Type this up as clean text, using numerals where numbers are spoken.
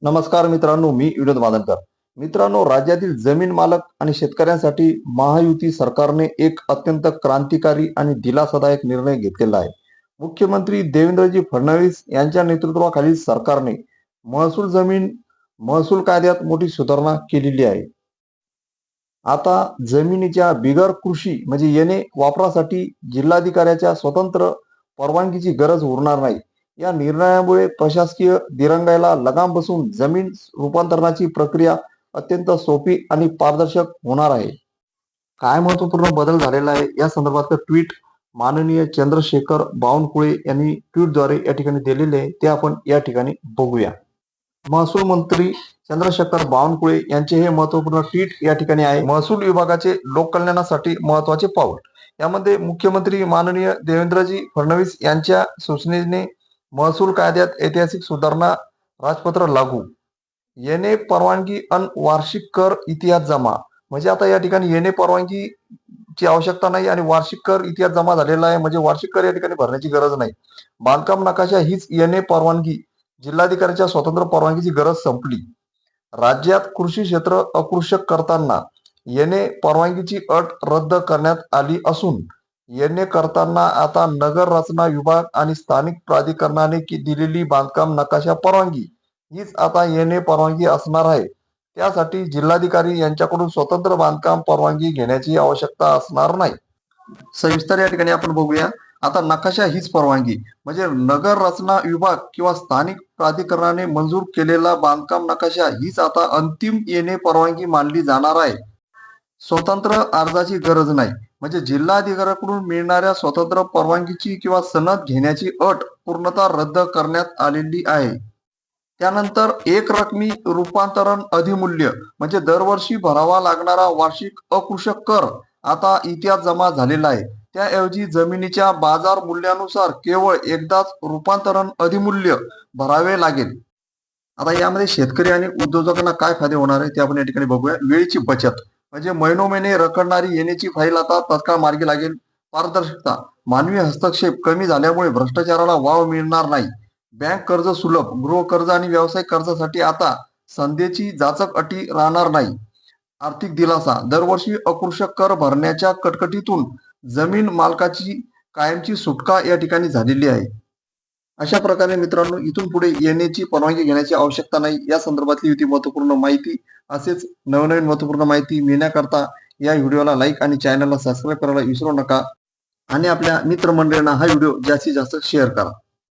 नमस्कार मित्रांनो, मी विनोद मादनकर. मित्रांनो, राज्यातील जमीन मालक आणि शेतकऱ्यांसाठी महायुती सरकारने एक अत्यंत क्रांतिकारी आणि दिलासादायक निर्णय घेतलेला आहे. मुख्यमंत्री देवेंद्रजी फडणवीस यांच्या नेतृत्वाखालील सरकारने महसूल कायद्यात मोठी सुधारणा केलेली आहे. आता जमिनीच्या बिगर कृषी म्हणजे येणे वापरासाठी जिल्हाधिकाऱ्याच्या स्वतंत्र परवानगीची गरज उरणार नाही. या निर्णयामुळे प्रशासकीय दिरंगाईला लगाम बसून जमीन रूपांतरणाची प्रक्रिया अत्यंत सोपी आणि पारदर्शक होणार आहे. काय महत्वपूर्ण बदल झालेला आहे या संदर्भात ट्विट माननीय चंद्रशेखर बावनकुळे यांनी ट्विटद्वारे या ठिकाणी दिलेले आहे, ते आपण या ठिकाणी बघूया. महसूल मंत्री चंद्रशेखर बावनकुळे यांचे हे महत्वपूर्ण ट्विट या ठिकाणी आहे. महसूल विभागाचे लोककल्याणासाठी महत्वाचे पाऊल. यामध्ये मुख्यमंत्री माननीय देवेंद्रजी फडणवीस यांच्या सूचनेने महसूल कायद्यात ऐतिहासिक सुधारणा, राजपत्र लागू, येणे परवानगी अन वार्षिक कर इतिहास जमा. म्हणजे आता या ठिकाणी येणे परवानगीची आवश्यकता नाही आणि वार्षिक कर इतिहास जमा झालेला आहे, म्हणजे वार्षिक कर या ठिकाणी भरण्याची गरज नाही. बांधकाम नकाशा हीच येणे परवानगी, जिल्हाधिकाऱ्यांच्या स्वतंत्र परवानगीची गरज संपली. राज्यात कृषी क्षेत्र अकृषक करताना येणे परवानगीची अट रद्द करण्यात आली असून येणे करताना आता नगर रचना विभाग आणि स्थानिक प्राधिकरणाने दिलेली बांधकाम नकाशा परवानगी हीच आता येणे परवानगी असणार आहे. त्यासाठी जिल्हाधिकारी यांच्याकडून स्वतंत्र बांधकाम परवानगी घेण्याची आवश्यकता असणार नाही. सविस्तर या ठिकाणी आपण बघूया. आता नकाशा हीच परवानगी म्हणजे नगर रचना विभाग किंवा स्थानिक प्राधिकरणाने मंजूर केलेला बांधकाम नकाशा हीच आता अंतिम येणे परवानगी मानली जाणार आहे. स्वतंत्र अर्जाची गरज नाही, म्हणजे जिल्हाधिकाऱ्याकडून मिळणाऱ्या स्वतंत्र परवानगीची किंवा सनद घेण्याची अट पूर्णतः रद्द करण्यात आलेली आहे. त्यानंतर एक रकमी रूपांतरण अधिमूल्य म्हणजे दरवर्षी भरावा लागणारा वार्षिक अकृषक कर आता इतिहास जमा झालेला आहे. त्याऐवजी जमिनीच्या बाजार मूल्यानुसार केवळ एकदाच रूपांतरण अधिमूल्य भरावे लागेल. आता यामध्ये शेतकरी आणि उद्योजकांना काय फायदे होणार आहे ते आपण या ठिकाणी बघूया. वेळेची बचत म्हणजे महिनोमहिने रखडणारी येण्याची फाईल आता तत्काळ मार्गी लागेल. पारदर्शकता, मानवी हस्तक्षेप कमी झाल्यामुळे भ्रष्टाचाराला वाव मिळणार नाही. बँक कर्ज सुलभ, गृह कर्ज आणि व्यावसायिक कर्जासाठी आता संधीची जाचक अटी राहणार नाही. आर्थिक दिलासा, दरवर्षी अकृषक कर भरण्याच्या कटकटीतून जमीन मालकाची कायमची सुटका या ठिकाणी झालेली आहे. अशा प्रकारे मित्रांनो, इथून पुढे येण्याची परवानगी घेण्याची आवश्यकता नाही. या संदर्भातली होती महत्वपूर्ण माहिती. असेच नवनवीन महत्वपूर्ण माहिती मिळण्याकरता या व्हिडिओला लाईक आणि चॅनलला सबस्क्राईब करायला विसरू नका आणि आपल्या मित्रमंडळींना हा व्हिडिओ जास्तीत जास्त शेअर करा.